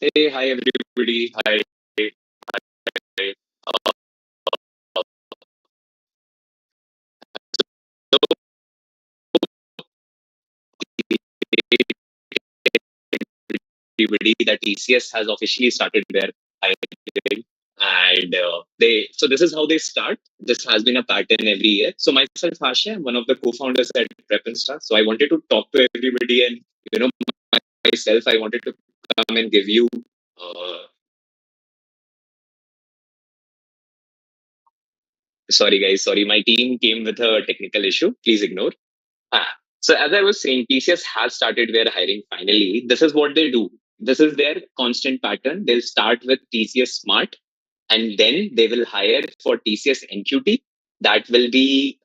Hey, hi everybody. Hi. Hi. So, everybody, that TCS has officially started their hiring, and this is how they start. This has been a pattern every year. So myself, Asha, I'm one of the co-founders at Prep and Star. So I wanted to talk to everybody, and you know myself, I wanted to come and give you. Uh, Sorry, guys. Sorry, my team came with a technical issue. Please ignore. Ah, so as I was saying, TCS has started their hiring finally. This is what they do. This is their constant pattern. They'll start with TCS Smart, and then they will hire for TCS NQT. That will be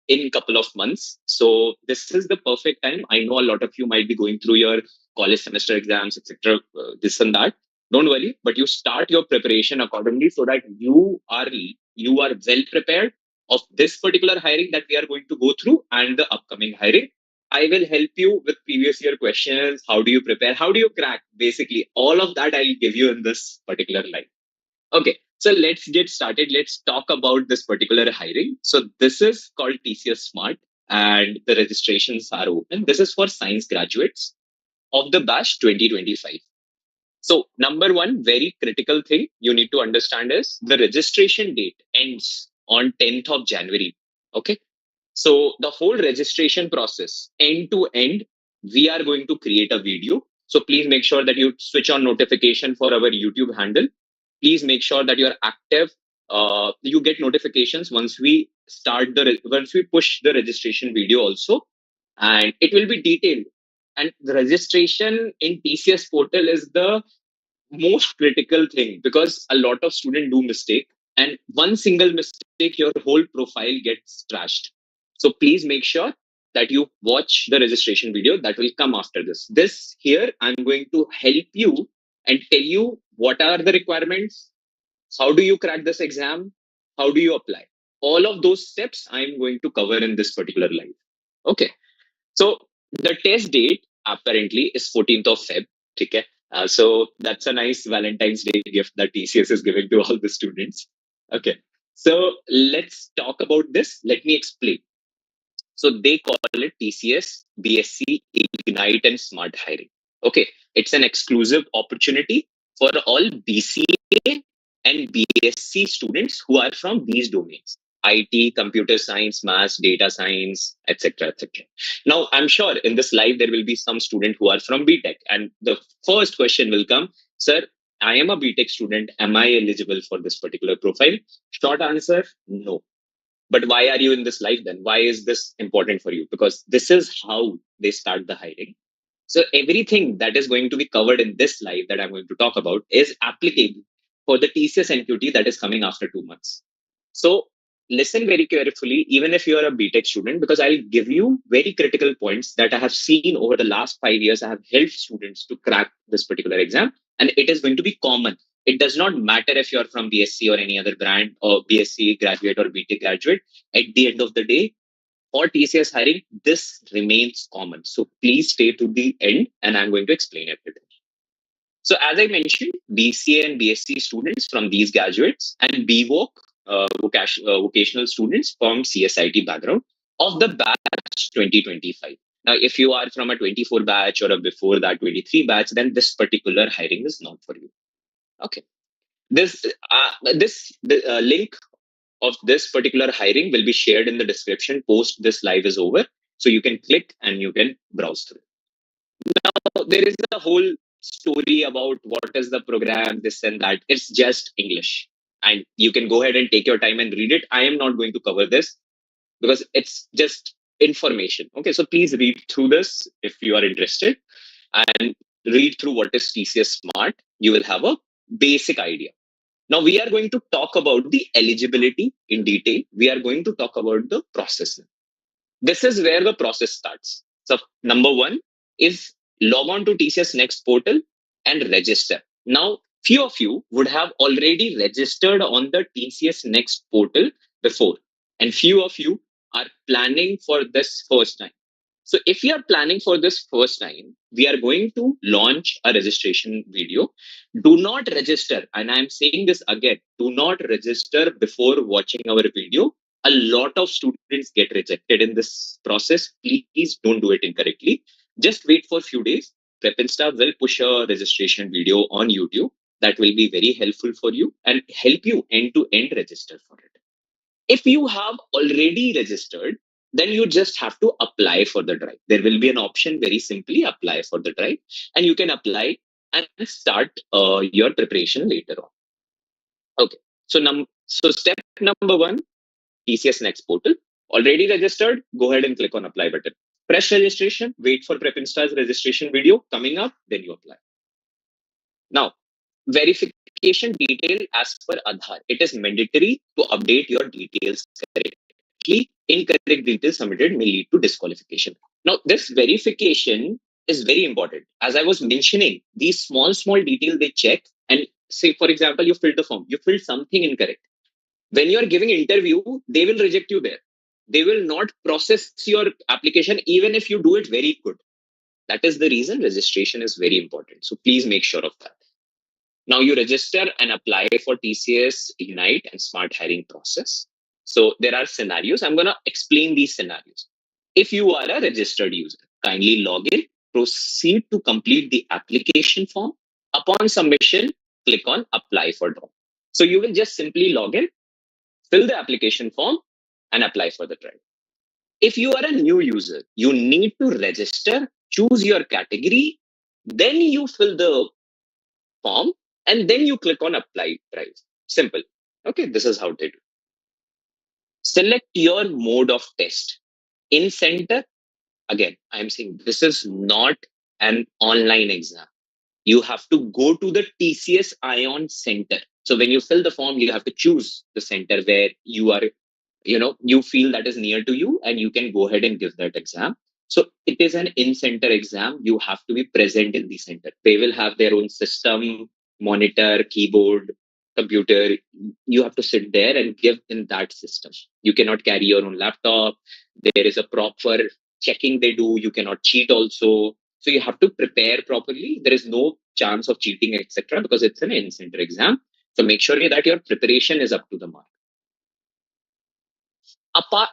in couple of months. So this is the perfect time. I know a lot of you might be going through your college semester exams, etc. This and that. Don't worry, but you start your preparation accordingly so that you are well prepared of this particular hiring that we are going to go through and the upcoming hiring. I will help you with previous year questions. How do you prepare? How do you crack? Basically, all of that I'll give you in this particular line. Okay, so let's get started. Let's talk about this particular hiring. So this is called TCS Smart, and the registrations are open. This is for science graduates of the batch 2025. So number one, very critical thing you need to understand is the registration date ends on 10th of January. Okay, so the whole registration process, end to end, we are going to create a video. So please make sure that you switch on notification for our YouTube handle. Please make sure that you're active. You get notifications once we once we push the registration video also, and it will be detailed. And the registration in TCS portal is the most critical thing because a lot of students do mistake, and one single mistake your whole profile gets trashed. So please make sure that you watch the registration video that will come after this here. I'm going to help you and tell you what are the requirements, how do you crack this exam, how do you apply. All of those steps I'm going to cover in this particular live. Okay, so the test date apparently is 14th of Feb. Okay. So that's a nice Valentine's Day gift that TCS is giving to all the students. Okay. So let's talk about this. Let me explain. So they call it TCS, BSc, Ignite, and Smart Hiring. Okay. It's an exclusive opportunity for all BCA and BSc students who are from these domains: IT, computer science, maths, data science, etc. etc. Now, I'm sure in this live there will be some student who are from BTech, and the first question will come, sir, I am a BTech student. Am I eligible for this particular profile? Short answer, no. But why are you in this live then? Why is this important for you? Because this is how they start the hiring. So everything that is going to be covered in this live that I'm going to talk about is applicable for the TCS NQT that is coming after 2 months. So listen very carefully, even if you are a BTech student, because I'll give you very critical points that I have seen over the last 5 years. I have helped students to crack this particular exam, and it is going to be common. It does not matter if you're from BSc or any other brand, or BSc graduate or BTech graduate. At the end of the day, for TCS hiring, this remains common. So please stay to the end, and I'm going to explain everything. So as I mentioned, BCA and BSc students from these graduates, and B.Voc, vocational students from CSIT background of the batch 2025. Now, if you are from a 24 batch or a before that 23 batch, then this particular hiring is not for you. Okay. This link of this particular hiring will be shared in the description post this live is over. So you can click and you can browse through. Now, there is a whole story about what is the program, this and that. It's just English. And you can go ahead and take your time and read it. I am not going to cover this because it's just information. Okay, so please read through this if you are interested, and read through what is TCS Smart. You will have a basic idea. Now, we are going to talk about the eligibility in detail. We are going to talk about the process. This is where the process starts. So, number one is log on to TCS Next portal and register. Now, few of you would have already registered on the TCS Next portal before, and few of you are planning for this first time. So if you are planning for this first time, we are going to launch a registration video. Do not register, and I'm saying this again, do not register before watching our video. A lot of students get rejected in this process. Please don't do it incorrectly. Just wait for a few days. Prepinsta will push a registration video on YouTube that will be very helpful for you and help you end to end register for it. If you have already registered, then you just have to apply for the drive. There will be an option, very simply apply for the drive, and you can apply and start your preparation later on. Okay. So step number one, TCS Next portal. Already registered, go ahead and click on apply button. Press registration, wait for Prepinsta's registration video coming up, then you apply. Now, verification detail as per Aadhaar. It is mandatory to update your details correctly. Incorrect details submitted may lead to disqualification. Now, this verification is very important. As I was mentioning, these small details they check and say, for example, you filled the form, you filled something incorrect. When you are giving interview, they will reject you there. They will not process your application even if you do it very good. That is the reason registration is very important. So please make sure of that. Now you register and apply for TCS Ignite and Smart Hiring process. So there are scenarios. I'm going to explain these scenarios. If you are a registered user, kindly log in, proceed to complete the application form. Upon submission, click on apply for drive. So you will just simply log in, fill the application form, and apply for the drive. If you are a new user, you need to register, choose your category, then you fill the form, and then you click on apply price. Simple. Okay, this is how they do. Select your mode of test. In center, again, I'm saying this is not an online exam. You have to go to the TCS Ion Center. So when you fill the form, you have to choose the center where you are, you feel that is near to you, and you can go ahead and give that exam. So it is an in-center exam. You have to be present in the center. They will have their own system, monitor, keyboard, computer. You have to sit there and give in that system. You cannot carry your own laptop. There is a proper checking they do. You cannot cheat also. So you have to prepare properly. There is no chance of cheating, etc., because it's an in-center exam. So make sure that your preparation is up to the mark.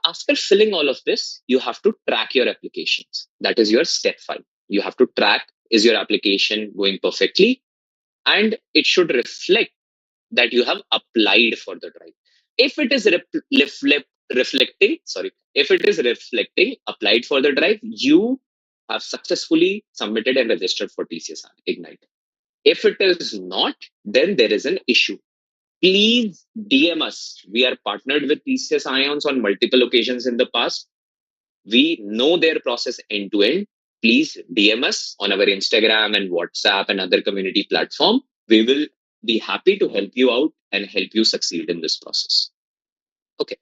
After filling all of this, you have to track your applications. That is your step 5. You have to track, is your application going perfectly, and it should reflect that you have applied for the drive. If it is reflecting applied for the drive, you have successfully submitted and registered for TCS Ignite. If it is not, then there is an issue. Please DM us. We are partnered with TCS Ions on multiple occasions in the past. We know their process end to end. Please DM us on our Instagram and WhatsApp and other community platform. We will be happy to help you out and help you succeed in this process. Okay.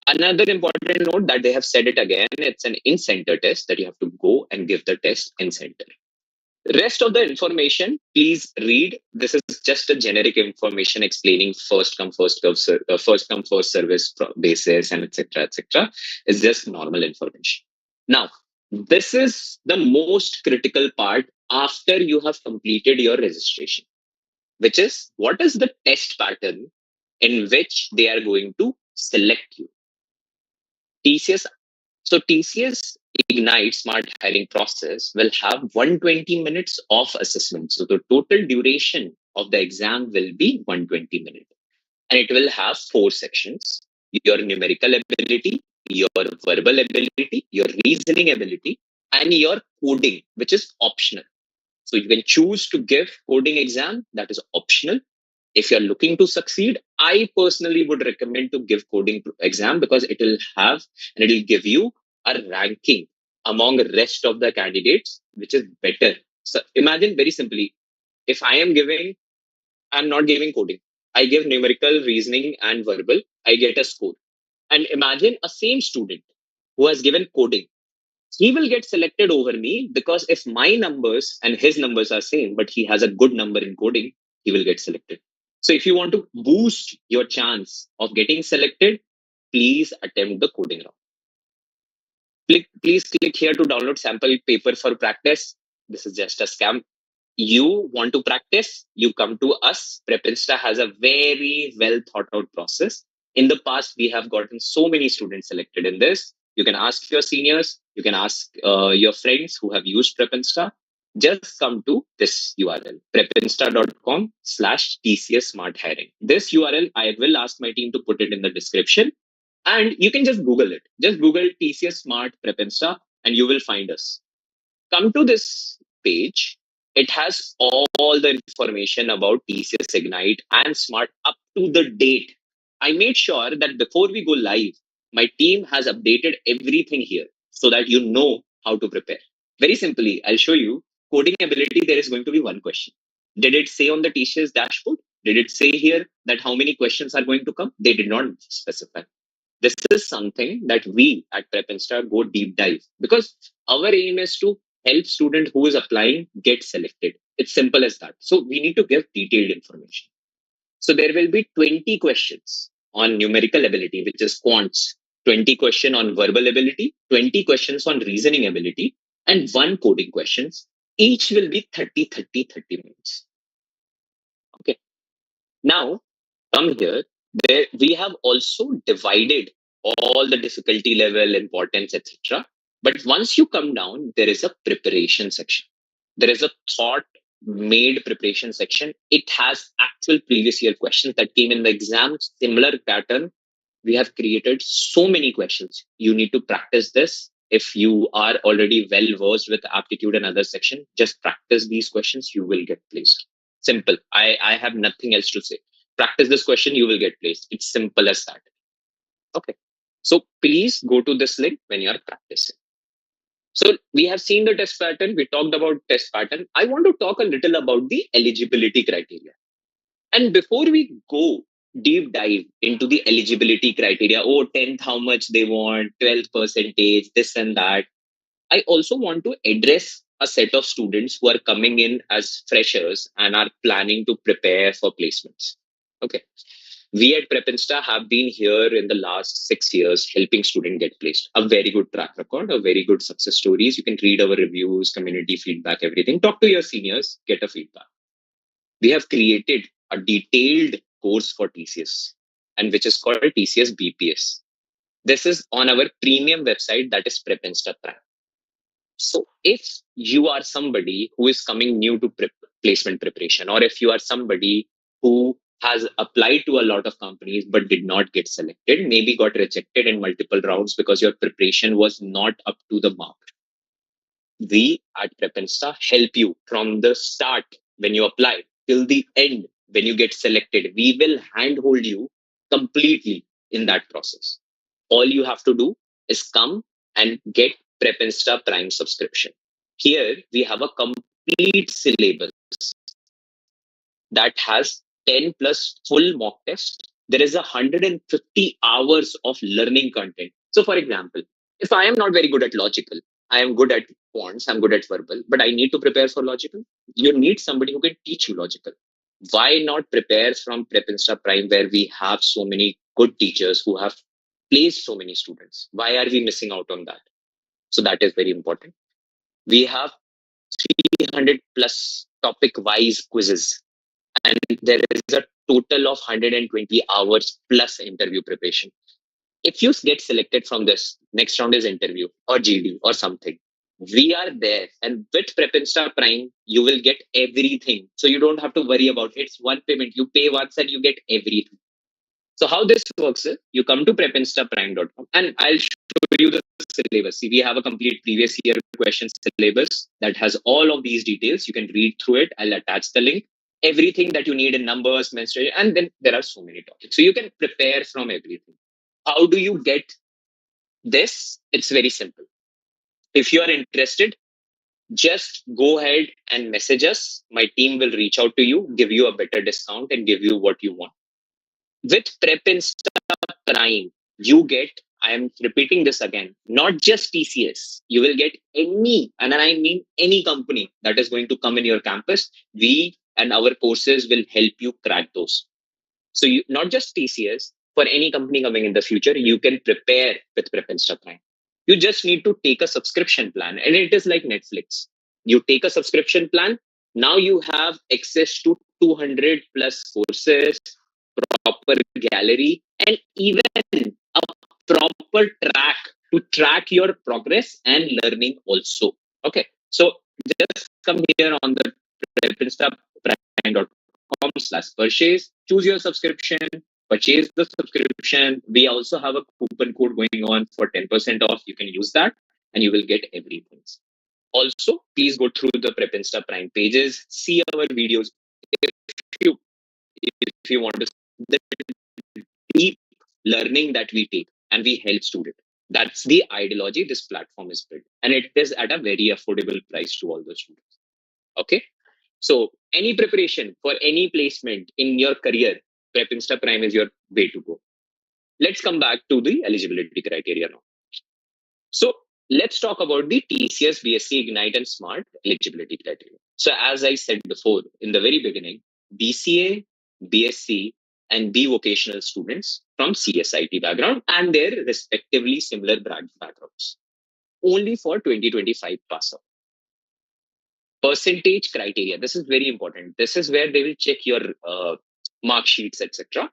Another important note that they have said it again, it's an in-center test that you have to go and give the test in-center. Rest of the information, please read. This is just a generic information explaining first come first service basis and etc. etc. It's just normal information. Now, this is the most critical part after you have completed your registration, which is what is the test pattern in which they are going to select you. TCS So TCS Ignite Smart Hiring process will have 120 minutes of assessment. So the total duration of the exam will be 120 minutes. And it will have 4 sections: your numerical ability, your verbal ability, your reasoning ability, and your coding, which is optional. So you can choose to give coding exam, that is optional. If you're looking to succeed, I personally would recommend to give coding exam, because it will have and it will give you a ranking among the rest of the candidates, which is better. So imagine very simply, if I'm not giving coding, I give numerical, reasoning, and verbal, I get a score. And imagine a same student who has given coding, he will get selected over me, because if my numbers and his numbers are same, but he has a good number in coding, he will get selected. So if you want to boost your chance of getting selected, please attempt the coding round. Please click here to download sample paper for practice. This is just a scam. You want to practice, you come to us. Prepinsta has a very well thought out process. In the past, we have gotten so many students selected in this. You can ask your seniors, you can ask your friends who have used Prepinsta. Just come to this URL, prepinsta.com/TCS Smart Hiring. This URL, I will ask my team to put it in the description, and you can just Google it. Just Google TCS Smart Prepinsta, and you will find us. Come to this page. It has all the information about TCS Ignite and Smart up to the date. I made sure that before we go live, my team has updated everything here so that you know how to prepare. Very simply, I'll show you. Coding ability, there is going to be one question. Did it say on the TCS dashboard? Did it say here that how many questions are going to come? They did not specify. This is something that we at Prep Insta go deep dive, because our aim is to help student who is applying get selected. It's simple as that. So we need to give detailed information. So there will be 20 questions on numerical ability, which is quants, 20 question on verbal ability, 20 questions on reasoning ability, and one coding questions. Each will be 30 minutes. Okay. Now come here. There we have also divided all the difficulty level, importance, etc. But once you come down, there is a preparation section. There is a thought made preparation section. It has actual previous year questions that came in the exam, similar pattern. We have created so many questions. You need to practice this. If you are already well versed with aptitude and other section, just practice these questions. You will get placed. Simple. I have nothing else to say. Practice this question, you will get placed. It's simple as that. Okay. So please go to this link when you are practicing. So we have seen the test pattern. We talked about test pattern. I want to talk a little about the eligibility criteria. And before we go deep dive into the eligibility criteria, oh, 10th, how much they want, 12th percentage, this and that, I also want to address a set of students who are coming in as freshers and are planning to prepare for placements. Okay. We at Prepinsta have been here in the last 6 years helping students get placed. A very good track record, a very good success stories. You can read our reviews, community feedback, everything. Talk to your seniors, get a feedback. We have created a detailed course for TCS, and which is called TCS BPS. This is on our premium website, that is Prepinsta Prime. So if you are somebody who is coming new to placement preparation, or if you are somebody who has applied to a lot of companies but did not get selected, maybe got rejected in multiple rounds because your preparation was not up to the mark, we at Prepinsta help you from the start when you apply till the end when you get selected. We will handhold you completely in that process. All you have to do is come and get Prepinsta Prime subscription. Here we have a complete syllabus that has 10 plus full mock tests. There is 150 hours of learning content. So, for example, if I am not very good at logical, I am good at quants, I'm good at verbal, but I need to prepare for logical. You need somebody who can teach you logical. Why not prepare from Prepinsta Prime, where we have so many good teachers who have placed so many students? Why are we missing out on that? So, that is very important. We have 300 plus topic wise quizzes, and there is a total of 120 hours plus interview preparation. If you get selected from this, next round is interview or GD or something. We are there, and with Prepinsta Prime, you will get everything. So you don't have to worry about it. It's one payment. You pay once and you get everything. So how this works is you come to prepinstaprime.com, and I'll show you the syllabus. See, we have a complete previous year question syllabus that has all of these details. You can read through it. I'll attach the link. Everything that you need in numbers, menstruation, and then there are so many topics. So you can prepare from everything. How do you get this? It's very simple. If you are interested, just go ahead and message us. My team will reach out to you, give you a better discount, and give you what you want. With Prepinsta Prime, you get, I am repeating this again, not just TCS. You will get any, and I mean any company that is going to come in your campus. We and our courses will help you crack those. So you, not just TCS, for any company coming in the future, you can prepare with Prepinsta Prime. You just need to take a subscription plan, and it is like Netflix. You take a subscription plan, now you have access to 200 plus courses, proper gallery, and even a proper track to track your progress and learning also. Okay, so just come here on the prime.com/purchase, choose your subscription, purchase the subscription. We also have a coupon code going on for 10% off. You can use that and you will get everything. Also, please go through the Prep Insta Prime pages, see our videos if you if you want to see the deep learning that we take and we help students. That's the ideology this platform is built, and it is at a very affordable price to all the students. Okay, so any preparation for any placement in your career, Prep Insta Prime is your way to go. Let's come back to the eligibility criteria now. So let's talk about the TCS, BSc, Ignite, and Smart eligibility criteria. So as I said before in the very beginning, BCA, BSc, and B vocational students from CSIT background and their respectively similar backgrounds. Only for 2025 pass out. Percentage criteria. This is very important. This is where they will check your mark sheets, etc.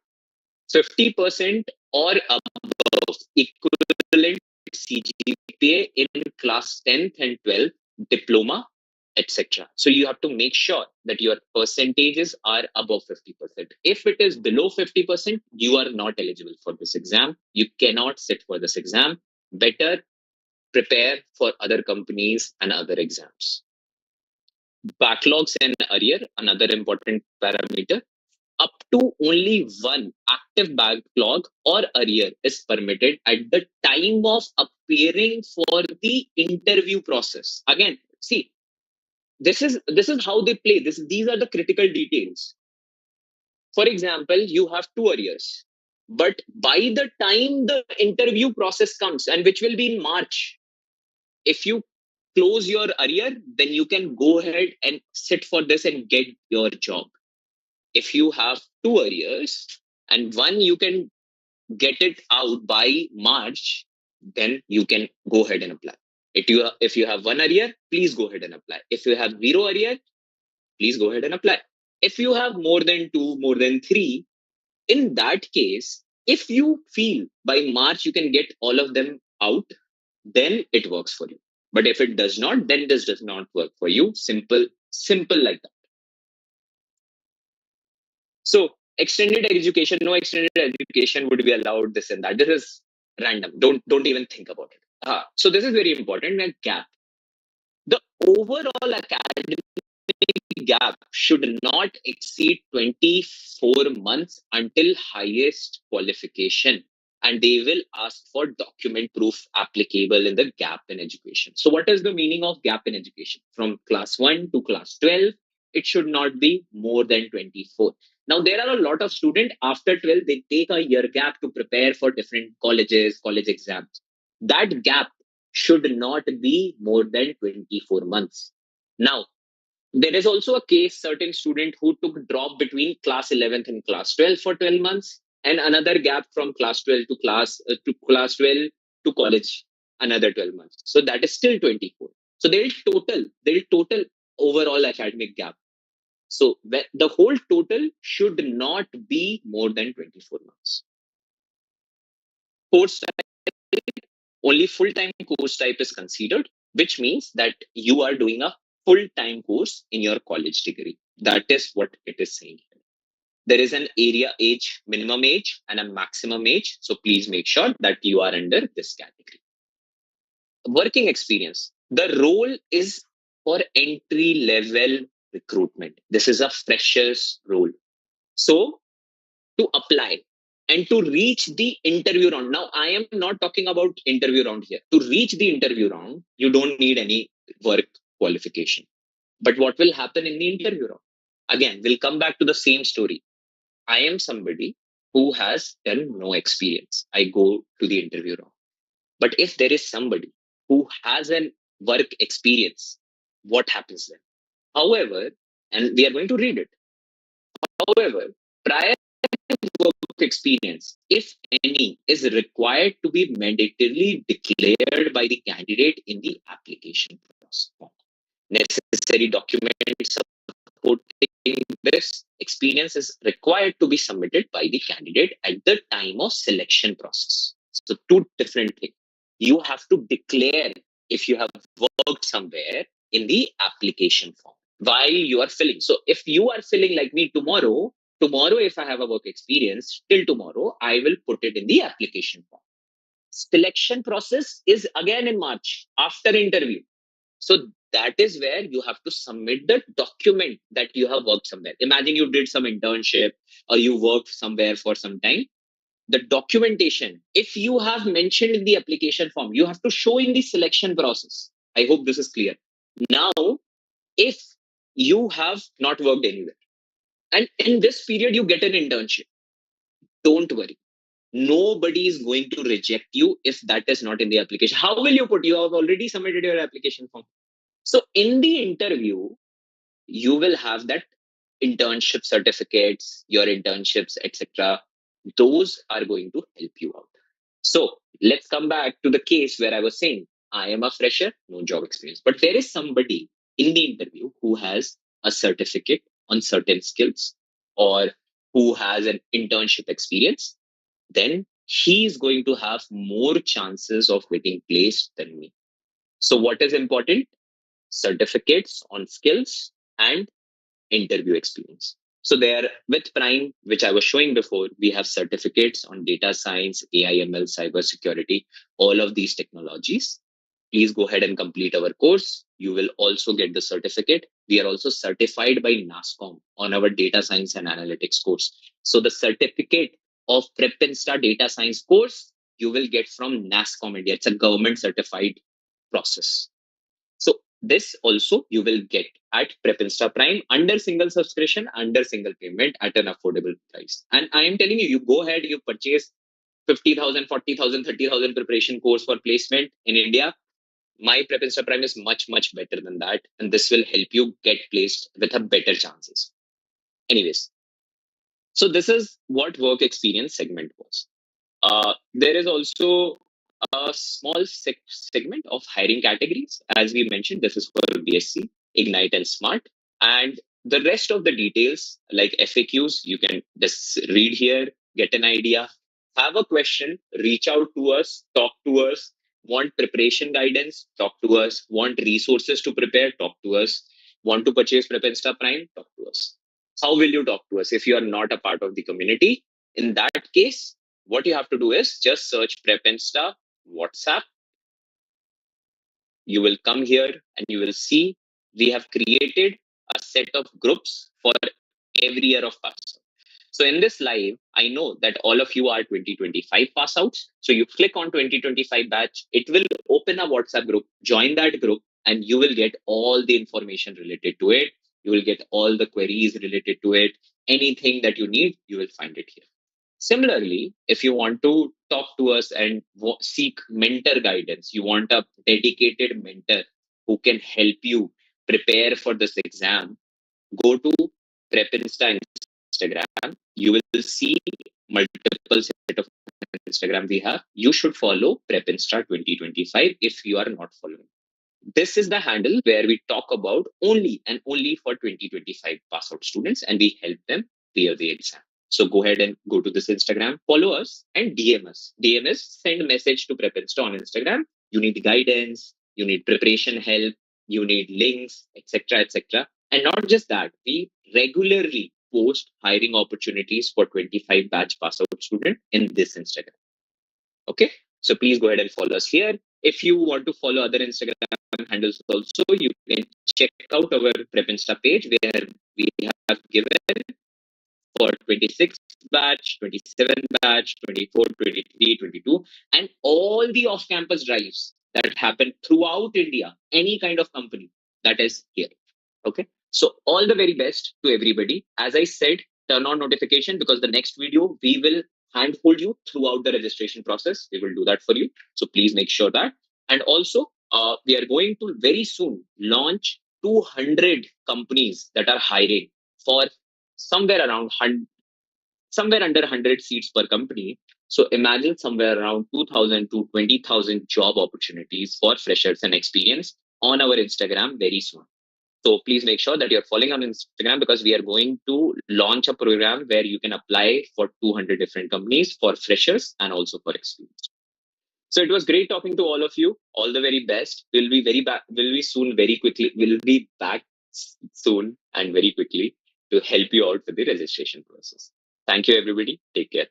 50% or above equivalent CGPA in class 10th and 12th, diploma, etc. So you have to make sure that your percentages are above 50%. If it is below 50%, you are not eligible for this exam. You cannot sit for this exam. Better prepare for other companies and other exams. Backlogs and arrear, another important parameter. Up to only one active backlog or arrear is permitted at the time of appearing for the interview process. Again, see, this is how they play. These are the critical details. For example, you have two arrears, but by the time the interview process comes, and which will be in March, if you close your arrear, then you can go ahead and sit for this and get your job. If you have two arrears and one you can get it out by March, then you can go ahead and apply. If you have one arrear, please go ahead and apply. If you have zero arrear, please go ahead and apply. If you have more than two, more than three, in that case, if you feel by March you can get all of them out, then it works for you. But if it does not, then this does not work for you. Simple like that. So extended education, no extended education would be allowed, this and that. This is random. Don't even think about it. So this is very important. A gap. The overall academic gap should not exceed 24 months until highest qualification, and they will ask for document proof applicable in the gap in education. So what is the meaning of gap in education? From class 1 to class 12, it should not be more than 24. Now there are a lot of students after 12, they take a year gap to prepare for different colleges, college exams. That gap should not be more than 24 months. Now there is also a case, certain student who took drop between class 11th and class 12 for 12 months, and another gap from class 12 to class 12 to college, another 12 months. So that is still 24. So they'll total overall academic gap. So the whole total should not be more than 24 months. Course type, only full-time course type is considered, which means that you are doing a full-time course in your college degree. That is what it is saying here. There is an area age, minimum age, and a maximum age. So please make sure that you are under this category. Working experience. The role is for entry level recruitment. This is a freshers role. So to apply and to reach the interview round. Now, I am not talking about interview round here. To reach the interview round, you don't need any work qualification. But what will happen in the interview round? Again, we'll come back to the same story. I am somebody who has done no experience. I go to the interview round. But if there is somebody who has an work experience, what happens then? However, and we are going to read it. However, prior work experience, if any, is required to be mandatorily declared by the candidate in the application process. Necessary documents supporting this experience is required to be submitted by the candidate at the time of selection process. So, two different things. You have to declare if you have worked somewhere in the application form while you are filling. So, if you are filling like me tomorrow, if I have a work experience, till tomorrow, I will put it in the application form. Selection process is again in March after interview. So that is where you have to submit the document that you have worked somewhere. Imagine you did some internship or you worked somewhere for some time. The documentation, if you have mentioned in the application form, you have to show in the selection process. I hope this is clear. Now, if you have not worked anywhere and in this period you get an internship, don't worry. Nobody is going to reject you if that is not in the application. How will you put? You have already submitted your application form. So in the interview, you will have that internship certificates, your internships, etc. Those are going to help you out. So let's come back to the case where I was saying I am a fresher, no job experience, but there is somebody in the interview who has a certificate on certain skills or who has an internship experience. Then he is going to have more chances of getting placed than me. So what is important? Certificates on skills and interview experience. So there with Prime, which I was showing before, we have certificates on data science, AI/ML, cybersecurity, all of these technologies. Please go ahead and complete our course. You will also get the certificate. We are also certified by NASCOM on our data science and analytics course. So the certificate of Prep Insta data science course you will get from NASCOM India. It's a government certified process. So this also you will get at Prep Insta Prime under single subscription, under single payment at an affordable price. And I am telling you, you go ahead, you purchase 50,000, 40,000, 30,000 preparation course for placement in India. My Prep Insta Prime is much, much better than that. And this will help you get placed with a better chances. Anyways, so this is what work experience segment was. There is also a small segment of hiring categories. As we mentioned, this is for BSc, Ignite, and Smart. And the rest of the details, like FAQs, you can just read here, get an idea, have a question, reach out to us, talk to us, want preparation guidance, talk to us, want resources to prepare, talk to us, want to purchase Prep Insta Prime, talk to us. How will you talk to us if you are not a part of the community? In that case, what you have to do is just search Prep Insta WhatsApp. You will come here and you will see we have created a set of groups for every year of pass. So in this live, I know that all of you are 2025 pass outs. So you click on 2025 batch, it will open a WhatsApp group, join that group, and you will get all the information related to it. You will get all the queries related to it. Anything that you need, you will find it here. Similarly, if you want to talk to us and seek mentor guidance, you want a dedicated mentor who can help you prepare for this exam, go to Prep Insta Instagram. You will see multiple set of Instagram we have. You should follow Prep Insta 2025 if you are not following. This is the handle where we talk about only and only for 2025 pass out students and we help them clear the exam. So go ahead and go to this Instagram, follow us and DM us. DM us, send a message to Prep Insta on Instagram. You need guidance, you need preparation help, you need links, etc. etc. And not just that, we regularly post hiring opportunities for 25 batch pass out student in this Instagram. Okay, so please go ahead and follow us here. If you want to follow other Instagram handles also, you can check out our Prep Insta page where we have given for 26 batch, 27 batch, 24, 23, 22, and all the off campus drives that happen throughout India, any kind of company that is here. Okay. So all the very best to everybody. As I said, turn on notification because the next video we will handhold you throughout the registration process. We will do that for you. So please make sure that. And also, we are going to very soon launch 200 companies that are hiring for somewhere around somewhere under 100 seats per company. So imagine somewhere around 2,000 to 20,000 job opportunities for freshers and experience on our Instagram very soon. So please make sure that you're following on Instagram, because we are going to launch a program where you can apply for 200 different companies for freshers and also for experience. So it was great talking to all of you. All the very best. We'll be very back. We'll be soon, very quickly. We'll be back soon and very quickly to help you out with the registration process. Thank you, everybody. Take care.